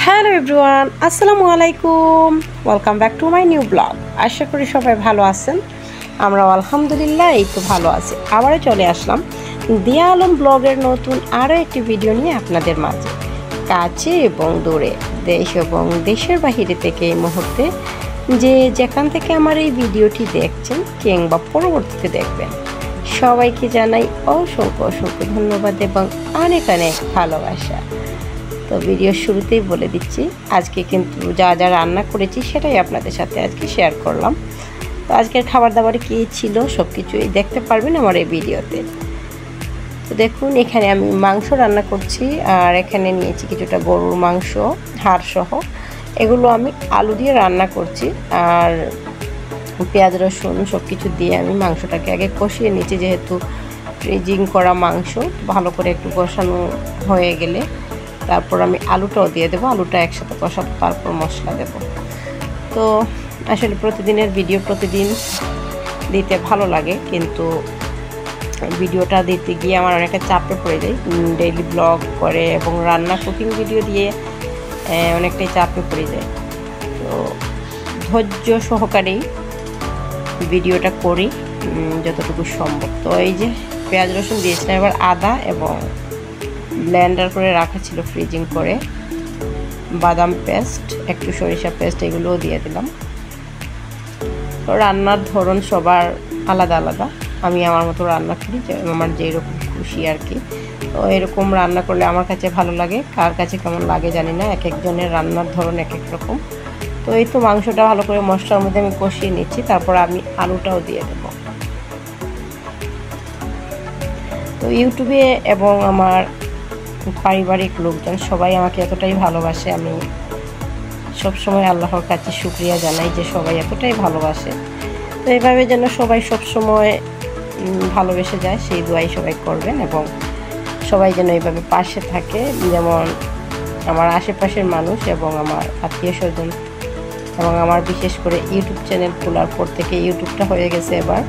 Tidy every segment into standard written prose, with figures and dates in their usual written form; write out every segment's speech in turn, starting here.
Hello everyone, আসসালামু আলাইকুম। Welcome back to my new blog. আশা করি সবাই ভালো আছেন। আমরাও আলহামদুলিল্লাহ এই তো ভালো আছি। আবারও চলে আসলাম দিয়া আলম ব্লগের নতুন আরও একটি ভিডিও নিয়ে আপনাদের মাঝে। কাছে এবং দূরে, দেশ এবং দেশের বাহিরে থেকে এই মুহূর্তে যে যেখান থেকে আমার এই ভিডিওটি দেখছেন কিংবা পরবর্তীতে দেখবেন, সবাইকে জানাই অসংখ্য অসংখ্য ধন্যবাদ এবং অনেক অনেক ভালোবাসা। তো ভিডিওর শুরুতেই বলে দিচ্ছি, আজকে কিন্তু যা যা রান্না করেছি সেটাই আপনাদের সাথে আজকে শেয়ার করলাম। তো আজকের খাবার দাবার কী ছিল সব কিছুই দেখতে পারবেন আমার এই ভিডিওতে। তো দেখুন, এখানে আমি মাংস রান্না করছি, আর এখানে নিয়েছি কিছুটা গরুর মাংস হাড়সহ। এগুলো আমি আলু দিয়ে রান্না করছি, আর পেঁয়াজ রসুন সব কিছু দিয়ে আমি মাংসটাকে আগে কষিয়ে নিচ্ছি। যেহেতু ফ্রিজিং করা মাংস, ভালো করে একটু কষানো হয়ে গেলে তারপর আমি আলুটাও দিয়ে দেবো। আলুটা একসাথে কষাবো, তারপর মশলা দেব। তো আসলে প্রতিদিনের ভিডিও প্রতিদিন দিতে ভালো লাগে, কিন্তু ভিডিওটা দিতে গিয়ে আমার অনেকটা চাপে পড়ে যায়। ডেইলি ব্লগ করে এবং রান্না কুকিং ভিডিও দিয়ে অনেকটাই চাপে পড়ে যায়। তো ধৈর্য সহকারেই ভিডিওটা করি যতটুকু সম্ভব। তো এই যে পেঁয়াজ রসুন দিয়েছিলাম, এবার আদা এবং ব্লেন্ডার করে রাখা ছিল ফ্রিজিং করে বাদাম পেস্ট, একটু সরিষা পেস্ট, এগুলোও দিয়ে দিলাম। তো রান্নার ধরন সবার আলাদা আলাদা, আমি আমার মতো রান্না করি, আমার যেরকম খুশি আর কি। তো এরকম রান্না করলে আমার কাছে ভালো লাগে, কার কাছে কেমন লাগে জানি না, এক একজনের রান্নার ধরন এক এক রকম। তো এই তো মাংসটা ভালো করে মশলার মধ্যে আমি কষিয়ে নিচ্ছি, তারপর আমি আলুটাও দিয়ে দেব। তো ইউটিউবে এবং আমার পারিবারিক লোকজন সবাই আমাকে এতটাই ভালোবাসে, আমি সবসময় আল্লাহর কাছে শুকরিয়া জানাই যে সবাই এতটাই ভালোবাসে। তো এইভাবে যেন সবাই সবসময় ভালোবেসে যায়, সেই দোয়াই সবাই করবেন, এবং সবাই যেন এইভাবে পাশে থাকে। যেমন আমার আশেপাশের মানুষ এবং আমার আত্মীয় স্বজন এবং আমার বিশেষ করে ইউটিউব চ্যানেল খোলার পর থেকে, ইউটিউবটা হয়ে গেছে এবার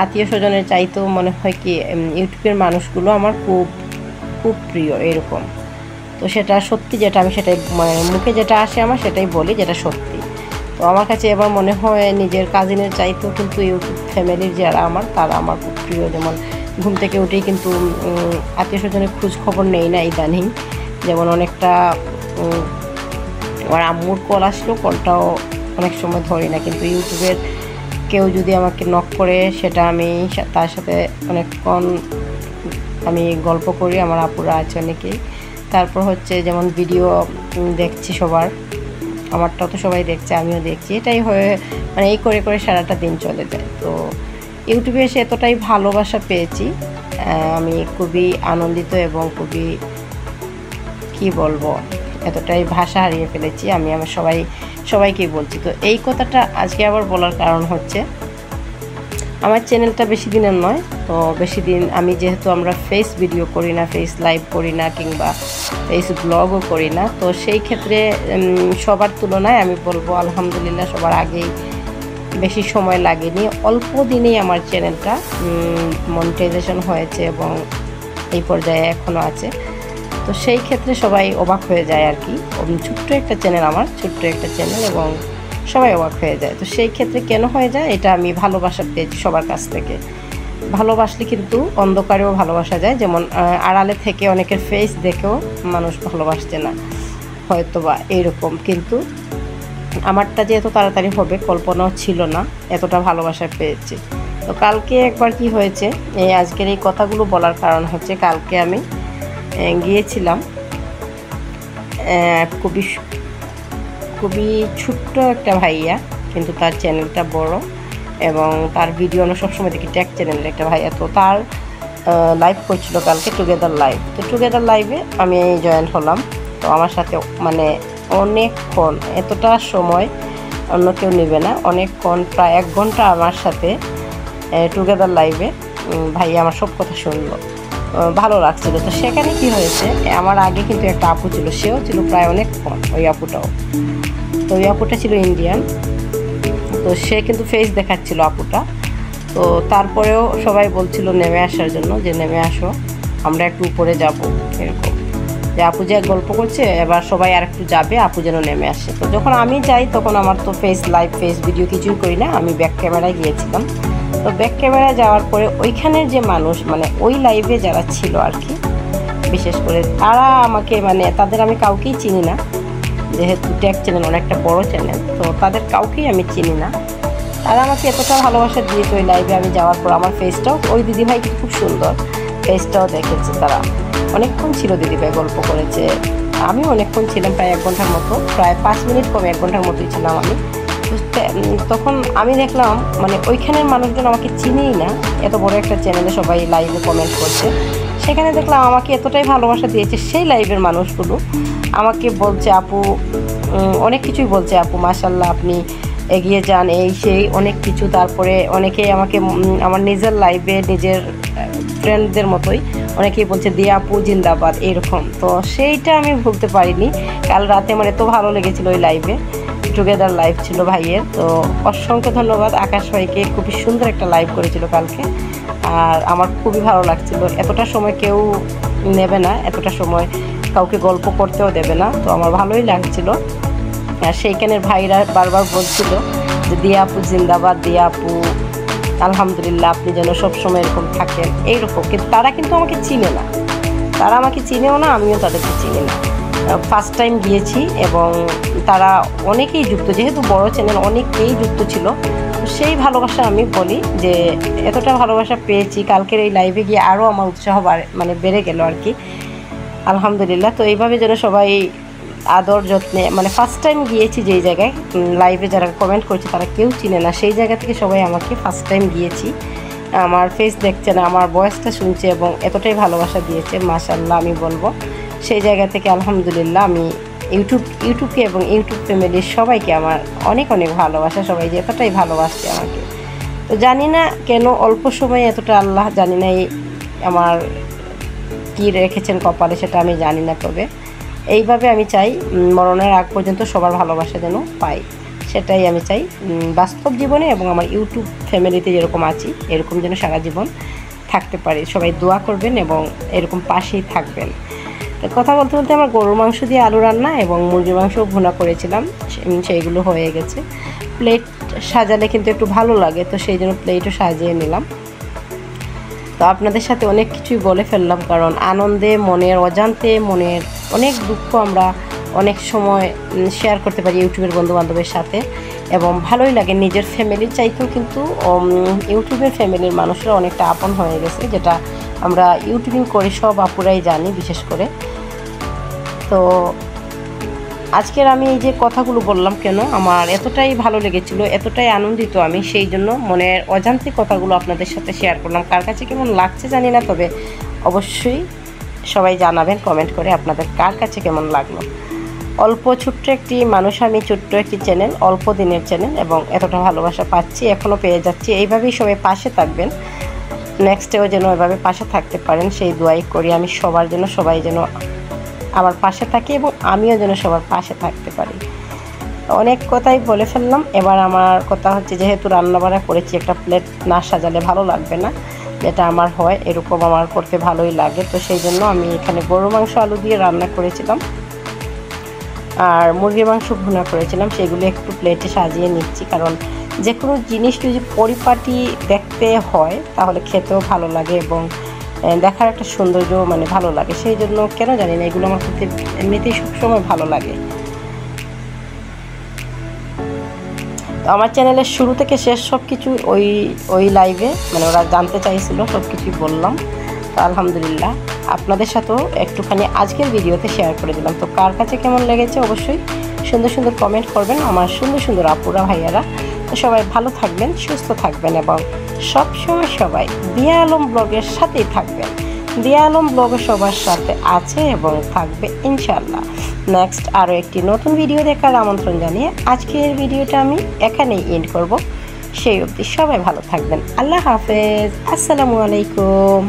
আত্মীয় স্বজনের চাইতেও মনে হয় কি ইউটিউবের মানুষগুলো আমার খুব খুব প্রিয় এরকম। তো সেটা সত্যি, যেটা আমি সেটাই মানে মুখে যেটা আসে আমার সেটাই বলি, যেটা সত্যি। তো আমার কাছে এবার মনে হয় নিজের কাজিনের চাইতেও কিন্তু ইউটিউব ফ্যামিলির যারা আমার, তারা আমার খুব প্রিয়। যেমন ঘুম থেকে উঠেই কিন্তু আত্মীয় স্বজনের খোঁজ খবর নেই না ইদানিং, যেমন অনেকটা আমার আম্মুর কল আসলো, কলটাও অনেক সময় ধরি না, কিন্তু ইউটিউবের কেউ যদি আমাকে নক করে সেটা আমি তার সাথে অনেকক্ষণ আমি গল্প করি, আমার আপুরা আছে অনেকেই। তারপর হচ্ছে যেমন ভিডিও দেখছি সবার, আমারটাও তো সবাই দেখছে, আমিও দেখছি, এটাই হয়ে মানে এই করে করে সারাটা দিন চলে যায়। তো ইউটিউবে এসে এতটাই ভালোবাসা পেয়েছি, আমি খুবই আনন্দিত এবং খুবই কি বলবো, এতটাই ভাষা হারিয়ে ফেলেছি। আমি আমার সবাইকেই বলছি। তো এই কথাটা আজকে আবার বলার কারণ হচ্ছে, আমার চ্যানেলটা বেশি দিনের নয়। তো বেশি দিন আমি যেহেতু আমরা ফেস ভিডিও করি না, ফেস লাইভ করি না, কিংবা ফেস ব্লগও করি না, তো সেই ক্ষেত্রে সবার তুলনায় আমি বলবো আলহামদুলিল্লাহ সবার আগেই বেশি সময় লাগেনি, অল্প দিনেই আমার চ্যানেলটা মনিটাইজেশন হয়েছে এবং এই পর্যায়ে এখনও আছে। তো সেই ক্ষেত্রে সবাই অবাক হয়ে যায় আর কি, ছোট্ট একটা চ্যানেল, আমার ছোট্ট একটা চ্যানেল, এবং সবাই অবাক হয়ে যায়। তো সেই ক্ষেত্রে কেন হয়ে যায়, এটা আমি ভালোবাসা পেয়েছি সবার কাছ থেকে। ভালোবাসলে কিন্তু অন্ধকারেও ভালোবাসা যায়, যেমন আড়ালে থেকে অনেকের ফেস দেখেও মানুষ ভালোবাসছে না হয়তো বা এইরকম, কিন্তু আমারটা যে এত তাড়াতাড়ি হবে কল্পনাও ছিল না, এতটা ভালোবাসা পেয়েছি। তো কালকে একবার কি হয়েছে, এই আজকের এই কথাগুলো বলার কারণ হচ্ছে, কালকে আমি গিয়েছিলাম খুবই ছোট্ট একটা ভাইয়া, কিন্তু তার চ্যানেলটা বড় এবং তার ভিডিও আমরা সবসময় দেখি, ট্যাগ চ্যানেলের একটা ভাইয়া। তো তার লাইভ করছিল কালকে, টুগেদার লাইভ। তো টুগেদার লাইভে আমি জয়েন হলাম। তো আমার সাথে মানে অনেকক্ষণ, এতটা সময় অন্য কেউ নেবে না, অনেকক্ষণ প্রায় 1 ঘন্টা আমার সাথে টুগেদার লাইভে ভাইয়া আমার সব কথা শুনলো, ভালো লাগছিল। তো সেখানে কি হয়েছে, আমার আগে কিন্তু একটা আপু ছিল, সেও ছিল প্রায় অনেকক্ষণ, ওই আপুটাও। তো ওই আপুটা ছিল ইন্ডিয়ান, তো সে কিন্তু ফেস দেখাচ্ছিল আপুটা। তো তারপরেও সবাই বলছিল নেমে আসার জন্য, যে নেমে আসো, আমরা একটু উপরে যাব এরকম। যে আপু যে গল্প করছে এবার সবাই আর একটু যাবে, আপু যেন নেমে আসে। তো যখন আমি যাই তখন আমার তো লাইভ ফেস ভিডিও কিছুই করি না, আমি ব্যাক ক্যামেরায় গিয়েছিলাম। তো ব্যাক ক্যামেরায় যাওয়ার পরে ওইখানের যে মানুষ মানে ওই লাইভে যারা ছিল আর কি, বিশেষ করে তারা আমাকে মানে তাদের আমি কাউকেই চিনি না, যেহেতু ট্যাগ চ্যানেল অনেকটা বড় চ্যানেল, তো তাদের কাউকেই আমি চিনি না। তারা আমাকে এতটা ভালোবাসা দিয়েছে ওই লাইভে আমি যাওয়ার পর। আমার ফেসটাও ওই দিদিভাই খুব সুন্দর, ফেসটাও দেখেছে তারা। অনেকক্ষণ ছিল দিদিভাই, গল্প করেছে, আমিও অনেকক্ষণ ছিলাম, প্রায় 1 ঘন্টার মতো, প্রায় 5 মিনিট কমে 1 ঘন্টার মতোই ছিলাম আমি। তখন আমি দেখলাম মানে ওইখানের মানুষজন আমাকে চিনেই না, এত বড় একটা চ্যানেলে সবাই লাইভে কমেন্ট করছে। সেখানে দেখলাম আমাকে এতটাই ভালোবাসা দিয়েছে সেই লাইভের মানুষগুলো, আমাকে বলছে আপু, অনেক কিছুই বলছে, আপু মাশাল্লাহ আপনি এগিয়ে যান, এই সেই অনেক কিছু। তারপরে অনেকেই আমাকে আমার নিজের লাইভে নিজের ফ্রেন্ডদের মতোই অনেকেই বলছে দিয়া আপু জিন্দাবাদ এরকম। তো সেইটা আমি ভুলতে পারিনি। কাল রাতে আমার এত ভালো লেগেছিল ওই লাইভে, টুগেদার লাইভ ছিল ভাইয়ের। তো অসংখ্য ধন্যবাদ আকাশ ভাইকে, খুবই সুন্দর একটা লাইভ করেছিল কালকে, আর আমার খুবই ভালো লাগছিল। এতটা সময় কেউ নেবে না, এতটা সময় কাউকে গল্প করতেও দেবে না, তো আমার ভালোই লাগছিল। আর সেইখানের ভাইরা বারবার বলছিল যে দিয়া আপু জিন্দাবাদ, দিয়া আপু আলহামদুলিল্লাহ, আপনি যেন সবসময় এরকম থাকেন এইরকম। কিন্তু তারা কিন্তু আমাকে চিনে না, তারা আমাকে চিনেও না, আমিও তাদেরকে চিনি না। ফার্স্ট টাইম গিয়েছি এবং তারা অনেকেই যুক্ত, যেহেতু বড় চ্যানেল অনেকেই যুক্ত ছিল। সেই ভালোবাসা আমি বলি যে এতটা ভালোবাসা পেয়েছি, কালকের এই লাইভে গিয়ে আরও আমার উৎসাহ মানে বেড়ে গেল আর কি, আলহামদুলিল্লাহ। তো এইভাবে যেন সবাই আদর যত্নে, মানে ফার্স্ট টাইম গিয়েছি যেই জায়গায়, লাইভে যারা কমেন্ট করছে তারা কেউ চিনে না, সেই জায়গা থেকে সবাই আমাকে ফার্স্ট টাইম গিয়েছি, আমার ফেস দেখছে না, আমার ভয়েসটা শুনছে এবং এতটাই ভালোবাসা দিয়েছে, মাশাআল্লাহ আমি বলবো। সেই জায়গা থেকে আলহামদুলিল্লাহ আমি ইউটিউবকে এবং ইউটিউব ফ্যামিলির সবাইকে আমার অনেক অনেক ভালোবাসা, সবাই যে এতটাই ভালোবাসছে আমাকে। তো জানি না কেন অল্প সময়ে এতটা, আল্লাহ জানি না আমার কী রেখেছেন কপালে, সেটা আমি জানি না। তবে এইভাবে আমি চাই মরণের আগ পর্যন্ত সবার ভালোবাসা যেন পাই, সেটাই আমি চাই বাস্তব জীবনে এবং আমার ইউটিউব ফ্যামিলিতে যেরকম আছি এরকম যেন সারা জীবন থাকতে পারি। সবাই দোয়া করবেন এবং এরকম পাশেই থাকবেন। তো কথা বলতে বলতে আমার গরুর মাংস দিয়ে আলু রান্না এবং মুরগির মাংসও ভুনা করেছিলাম, সেইগুলো হয়ে গেছে। প্লেট সাজালে কিন্তু একটু ভালো লাগে, তো সেই জন্য প্লেটও সাজিয়ে নিলাম। তো আপনাদের সাথে অনেক কিছুই বলে ফেললাম, কারণ আনন্দে মনের অজান্তে মনের অনেক দুঃখ আমরা অনেক সময় শেয়ার করতে পারি ইউটিউবের বন্ধুবান্ধবের সাথে, এবং ভালোই লাগে। নিজের ফ্যামিলির চাইতেও কিন্তু ইউটিউবের ফ্যামিলির মানুষরা অনেকটা আপন হয়ে গেছে, যেটা আমরা ইউটিউবিং করি সব আপুরাই জানি বিশেষ করে। তো আজকের আমি এই যে কথাগুলো বললাম কেন, আমার এতটাই ভালো লেগেছিল, এতটাই আনন্দিত আমি, সেই জন্য মনের অজান্তে কথাগুলো আপনাদের সাথে শেয়ার করলাম। কার কাছে কেমন লাগছে জানি না, তবে অবশ্যই সবাই জানাবেন কমেন্ট করে আপনাদের কার কাছে কেমন লাগলো। অল্প ছোট্ট একটি মানুষ আমি, ছোট্ট একটি চ্যানেল, অল্প দিনের চ্যানেল, এবং এতটা ভালোবাসা পাচ্ছি, এখনও পেয়ে যাচ্ছি। এইভাবেই সবাই পাশে থাকবেন, নেক্সটেও যেন এভাবে পাশে থাকতে পারেন সেই দোয়াই করি আমি সবার জন্য, সবাই যেন আমার পাশে থাকে এবং আমিও যেন সবার পাশে থাকতে পারি। অনেক কথাই বলে ফেললাম। এবার আমার কথা হচ্ছে, যেহেতু রান্নাবাড়া করেছি, একটা প্লেট না সাজালে ভালো লাগবে না, যেটা আমার হয় এরকম আমার করতে ভালোই লাগে। তো সেই জন্য আমি এখানে গরুর মাংস আলু দিয়ে রান্না করেছিলাম আর মুরগির মাংস ভুনা করেছিলাম, সেগুলো একটু প্লেটে সাজিয়ে নিচ্ছি। কারণ যে কোনো জিনিস যদি পরিপাটি দেখতে হয় তাহলে খেতেও ভালো লাগে এবং দেখার একটা সৌন্দর্য মানে ভালো লাগে, সেই জন্য কেন জানি না এগুলো আমার করতে এমনিতেই সবসময় ভালো লাগে। তো আমার চ্যানেলের শুরু থেকে শেষ সব কিছু ওই লাইভে মানে ওরা জানতে চাইছিল, সব কিছুই বললাম। তো আলহামদুলিল্লাহ আপনাদের সাথেও একটুখানি আজকের ভিডিওতে শেয়ার করে দিলাম। তো কার কাছে কেমন লেগেছে অবশ্যই সুন্দর সুন্দর কমেন্ট করবেন আমার সুন্দর সুন্দর আপুরা ভাইয়ারা। তো সবাই ভালো থাকবেন, সুস্থ থাকবেন এবং সবসময় সবাই দিয়া আলম ব্লগের সাথেই থাকবেন। দিয়া আলম ব্লগে সবার সাথে আছে এবং থাকবে ইনশাআল্লাহ। নেক্সট আরও একটি নতুন ভিডিও দেখার আমন্ত্রণ জানিয়ে আজকের ভিডিওটা আমি এখানেই এন্ড করব। সেই অবধি সবাই ভালো থাকবেন। আল্লাহ হাফেজ, আসসালামু আলাইকুম।